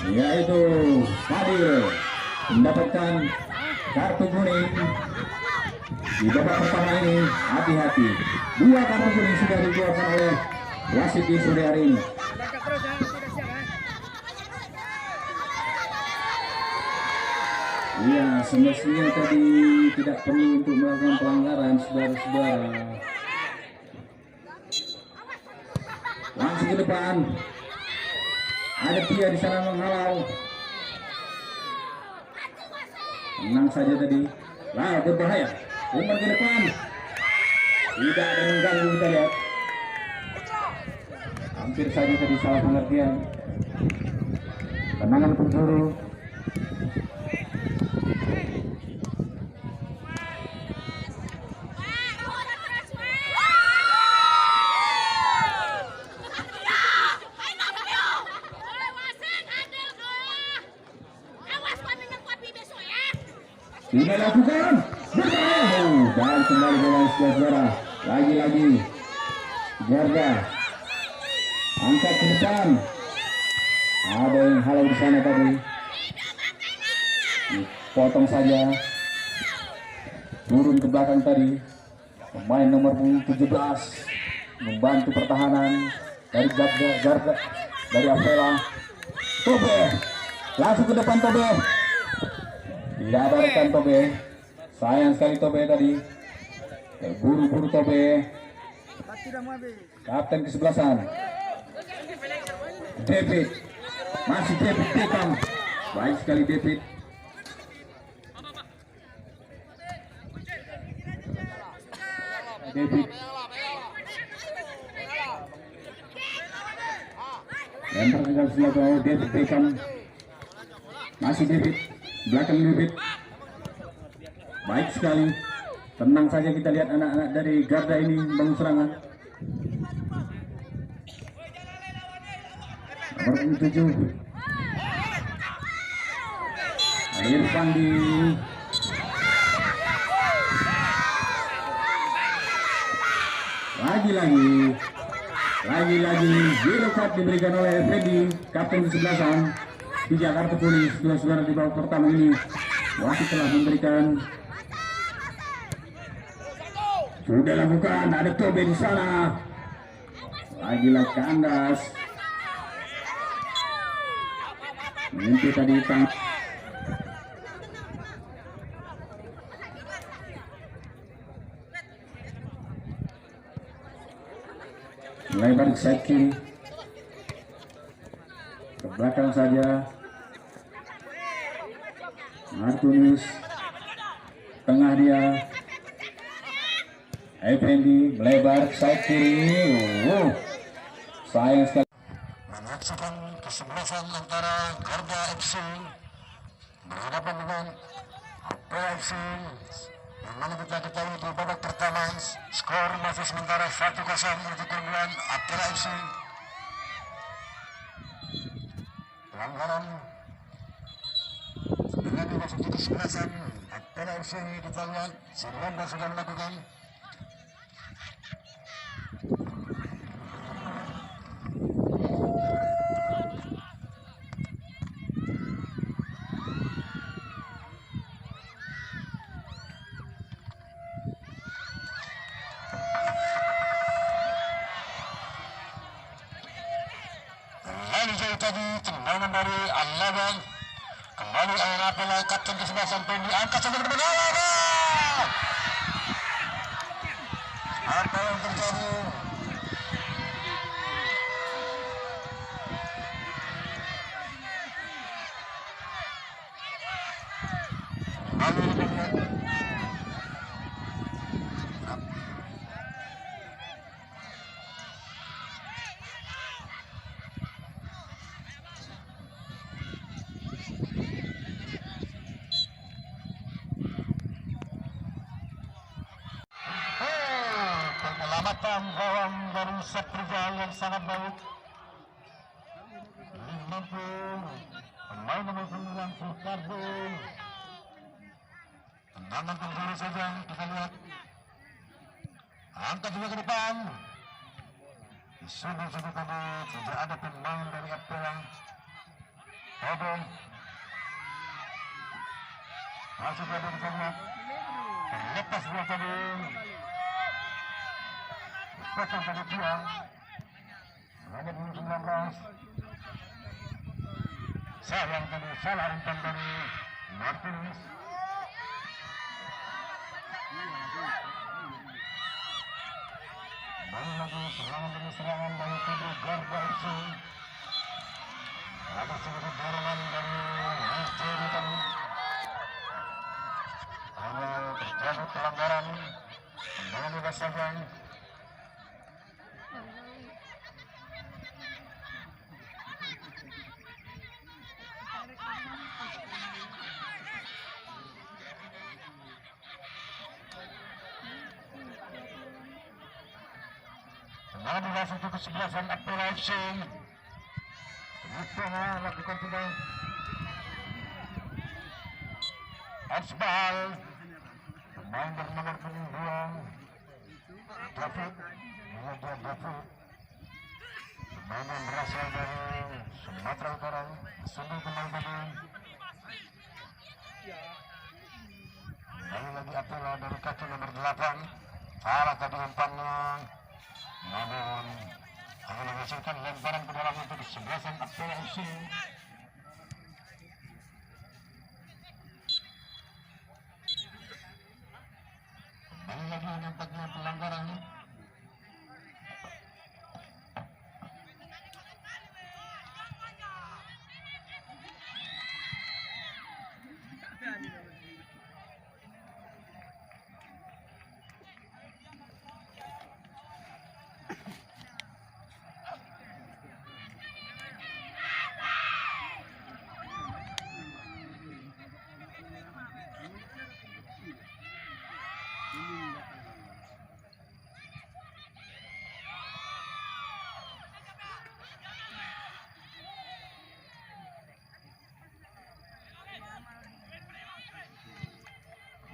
yaitu Fadil mendapatkan kartu kuning di babak pertama ini. Hati-hati, 2 kartu kuning sudah dikeluarkan oleh wasit di sore hari ini. Iya, semestinya tadi tidak perlu untuk melakukan pelanggaran, saudara-saudara. Langsung ke depan, ada Pia di sana menghalau. Tenang saja tadi. Lah, berbahaya. Umar ke depan. Tidak ada yang mengganggu, kita lihat. Hampir saja tadi salah pengertian. Tenangan penjuru. Tidak lakukan, dan kembali bola saudara. Lagi-lagi Garda angkat ke depan. Ada yang halau di sana tadi. Potong saja. Turun ke belakang tadi. Pemain nomor 17 membantu pertahanan dari Garda dari Avela. Tobe langsung ke depan Tobe. Tidak ada rekan Tobe. Sayang sekali Tobe tadi. Buru-buru Tobe. Kapten kesebelasan David. Masih David Beckham. Baik sekali David. David. Lempar ke dalam sebelah David Beckham. Masih David. Belakang David. Baik sekali. Tenang saja kita lihat anak-anak dari Garda ini membangun serangan. Nomor 7. Ada Irfan di lagi-lagi yellow card diberikan oleh Freddy, kapten kesebelasan. 3 kartu kuning saudara-saudara di babak pertama ini. Wasit telah memberikan. Sudah lakukan, ada Tobe di sana. Lagi-lagi kandas. Mimpi tadi tang. Lebar ke side kiri. Ke belakang saja. Martinus. Tengah dia. Effendi melebar ke side kiri. Sayang sekali. Menyaksikan kesebelasan antara Garda FC berhadapan dengan Avela FC, yang mana kita ketahui di babak pertama skor masih sementara 1-0 untuk keunggulan Avela FC. Pelanggaran dengan memasuki kesebelasan Avela FC kita lihat Sirwanda sudah melakukan. Tadi tendangan dari Al-Laban, kembali oleh Avela, kapten kesebelasan Pendi, angkat sampai ke depan. Apa yang terjadi? Penyelamatan gawang dari Seprijal yang sangat baik. Mampu pemain nomor 9 Ricardo. Tendangan penjuru saja kita lihat. Angkat juga ke depan. Disuruh tadi tidak ada pemain dari Avela. Tobe. Masih Tobe kita lihat. Terlepas bola Tobe. Potong pada Tiang. Nomor 19. Sayang tadi salah umpan dari Martinez. Baru lagi serangan demi serangan dari kubu Garda FC. Ada sedikit dorongan dari Jerry tadi. Hanya terjadi pelanggaran. Dengan bebas saja. Nah, di dasar itu kesebelasan Apel FC. Itu lakukan tidak. Asbal. Pemain bernomor 2. David. David. Pemain yang berasal dari Sumatera Utara. Sungguh pemain tadi. Kembali lagi Apel dari kaki nomor 8. Salah tadi umpannya. Namun akan menghasilkan lemparan ke dalam untuk kesebelasan Apel FC. Kembali lagi nampaknya pelanggaran.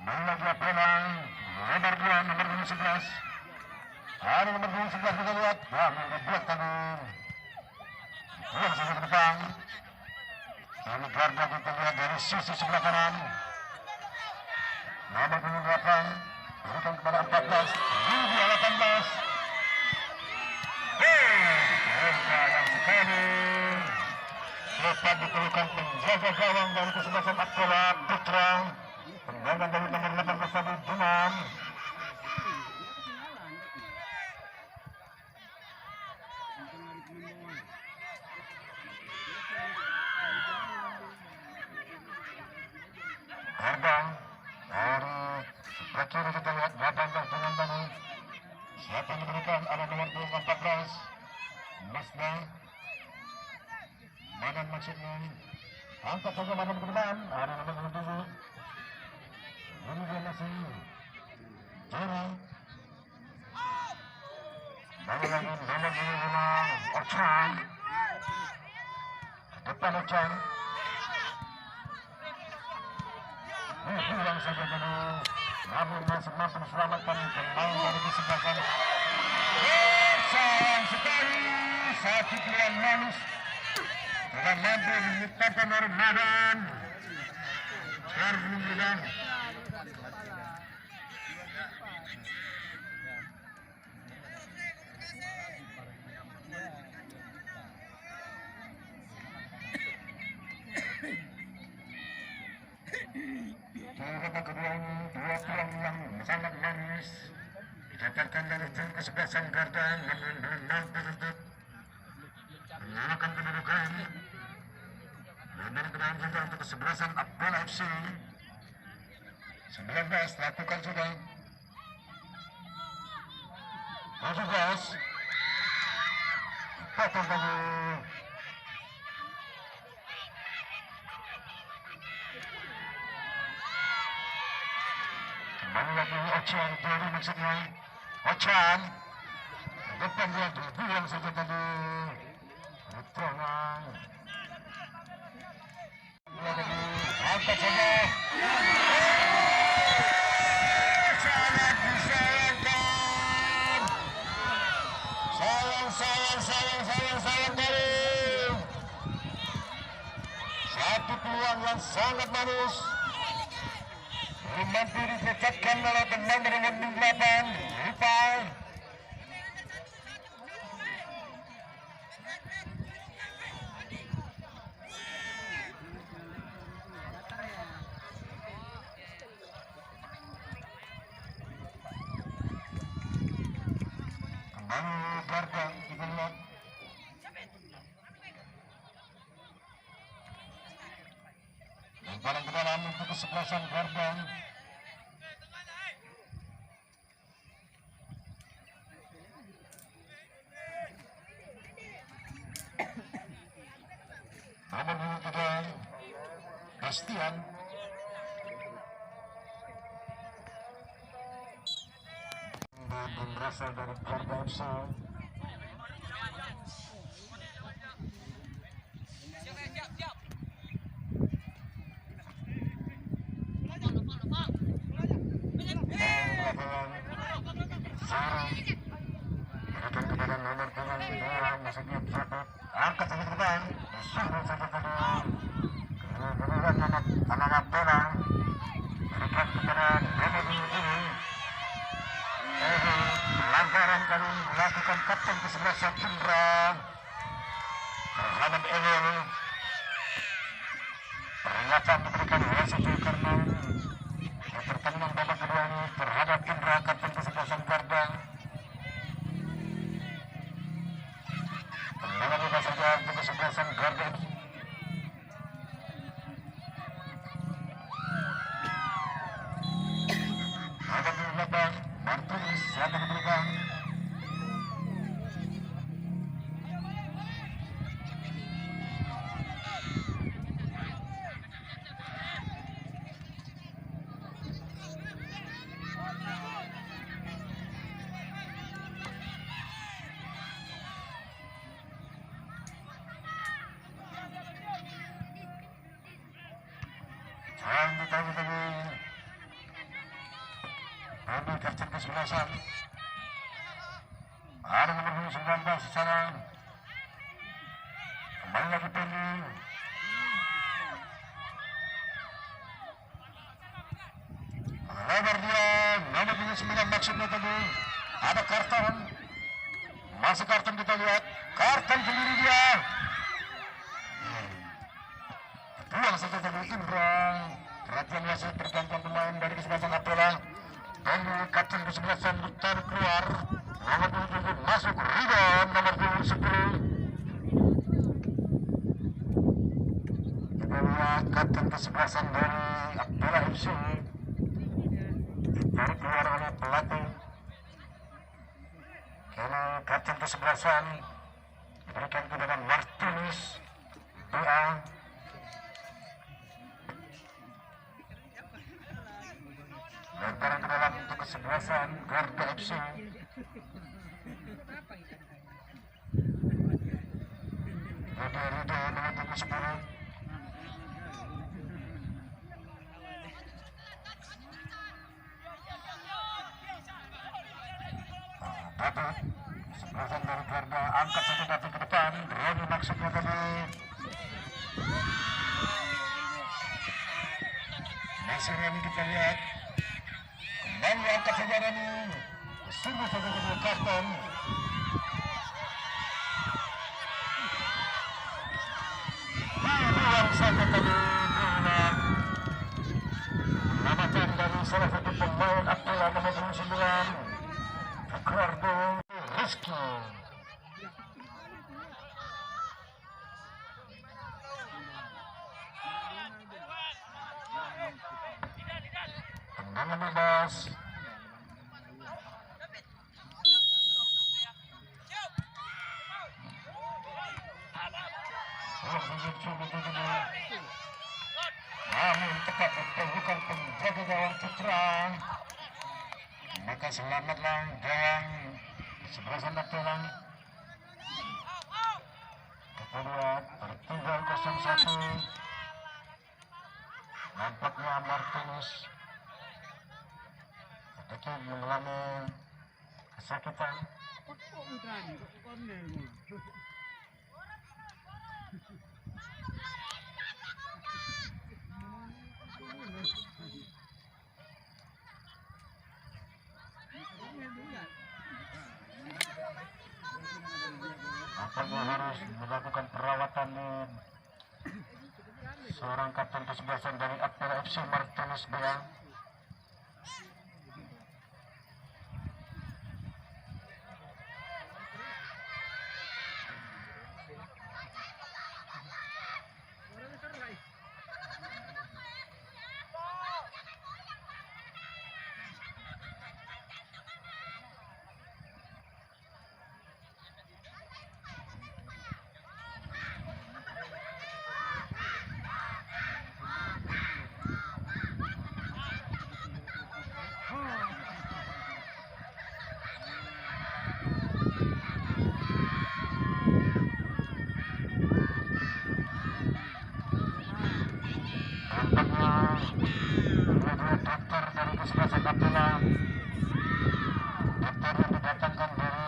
Lagi Apelang, nomor 2, nomor 11. Ada nomor 11 kita lihat. Wah, membuat tadi. Buang saja ke depan. Ini Garda kita lihat dari sisi sebelah kanan. Nomor 28, berikan kepada 14. Ini 18. Sayang sekali. Lepas ditemukan penjaga gawang dari kesebelasan Akola Putra. Tendangan dari nomor 18 tadi Dumam. Garda dari sebelah kiri kita lihat 18 dengan tadi. Siapa yang diberikan? Ada nomor 14 Masda. Madan maksudnya. Angkat saja Madan ke depan. Ada nomor 27. Ini dia masih Jerry. Baru lagi nomor 25 Ochan. Depan Ochan. Pulang saja dulu. Namun masih mampu diselamatkan pemain dari di sebelah sana. Sayang sekali. Satu pilihan manis. Tidak mampu menyiptakan oleh Madan. Karun Madan. Babak kedua ini dua peluang yang sangat manis didapatkan dari tim kesebelasan Garda, namun belum mampu untuk menyamakan kedudukan. Dan kemudian juga untuk kesebelasan Apel FC 19 lakukan sudah 17 potong tadi. Kembali lagi Ochan dari maksudnya Ochan depan dia dibuang saja tadi Rutongan dia tadi angkat saja sangat disayangkan sayang dari peluang yang sangat manis. Mampu dicecatkan oleh pemain nomor 8, Ripal. Kembali Garda kita lihat. Lemparan ke dalam untuk kesebelasan Garda. Nomor 23 Bastian. Dan berasal dari Garda FC. Berikan kepada nomor 2 masuknya Jabat. Angkat saja ke depan. Suruh saja ke depan. Kemudian anak bola. Berikan kepada nomor 2. Pelanggaran kali dilakukan kapten kesebelasan Indra terhadap Ewel. Peringatan diberikan oleh satu karena pertandingan babak kedua ini terhadap Indra kapten kesebelasan Garda. Kembali juga saja untuk kesebelasan Garda. Nomor 28 Martinez siapa diberikan. Jangan ditanya-tanya. Ambil kapten kesebelasan. Ada nomor 19 di sana. Kembali lagi pilih. Lebar dia. Nomor 29 maksudnya tadi. Ada karton. Masuk karton kita lihat. Karton sendiri dia. Buang saja tadi Indra. Perhatian wasit tergantung pemain dari kesebelasan Apola. Dan kapten kesebelasan Lutar keluar. Nomor 27 masuk Ridho. Nomor 10. Kita lihat kapten kesebelasan dari Apola FC. Dari keluar oleh pelatih. Kini kapten kesebelasan diberikan kepada Martinez. BA. Lemparan ke dalam untuk kesebelasan Garda FC. Ada Ridho nomor 10. Dapat kesebelasan dari Garda. Angkat satu kaki ke depan. Roni maksudnya tadi. Masih Roni kita lihat. Kembali angkat saja Roni. Sungguh saja kedua karton. Dibuang saja tadi. Penyelamatan dari salah satu pemain Apola nomor 29. Ricardo Rizky. Tendangan bebas. Namun tepat bukan penjaga gawang putra. Maka selamatlah gawang kesebelasan Apola. Kita lihat tertinggal 0-1. Nampaknya Martinez sedikit mengalami kesakitan. harus melakukan perawatan seorang kapten kesebelasan dari Apel FC Martinus Bea. Dokter dari kesebelasan Abdullah, dokter yang didatangkan dari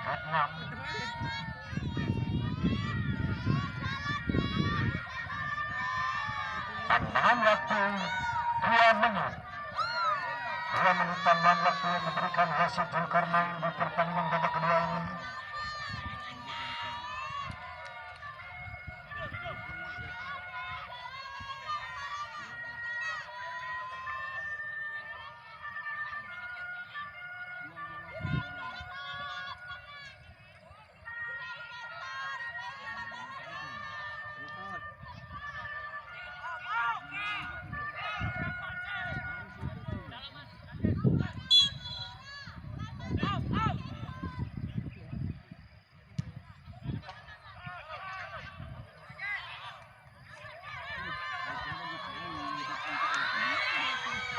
Vietnam. Tambahan waktu 2 menit. 2 menit tambahan waktu yang diberikan wasit Zulkarnain di pertandingan babak kedua ini.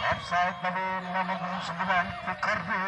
Offside dari nomor 9 Ricardo.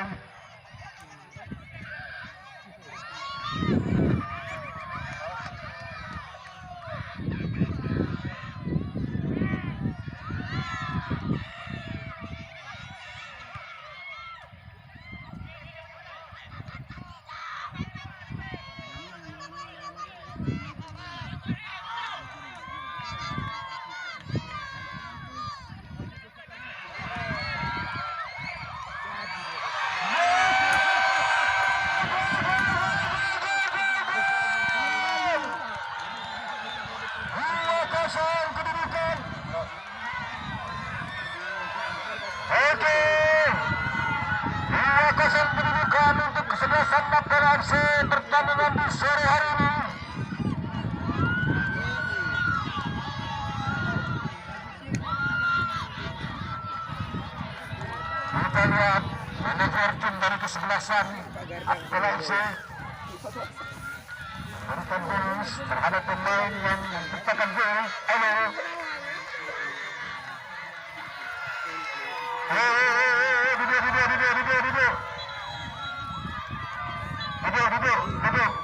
Kedudukan. Oke. 2-0 kedudukan untuk kesebelasan Apel FC pertandingan di sore hari ini. Kita lihat manajer tim dari kesebelasan Apel FC memberikan bonus terhadap pemain yang menciptakan gol. Duduk.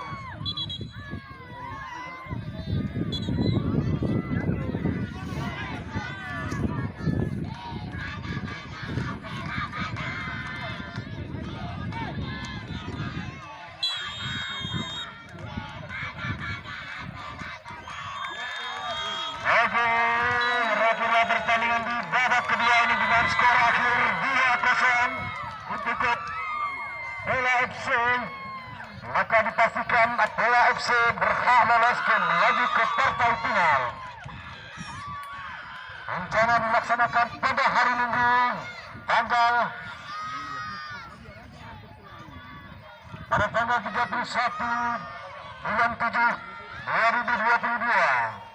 Regular pertandingan di babak kedua ini dengan skor akhir 2-0 untuk Apel FC. Maka dipastikan Apel FC berhak lolos lagi ke partai final. Rencana dilaksanakan pada hari Minggu pada tanggal 31 bulan 7 2022.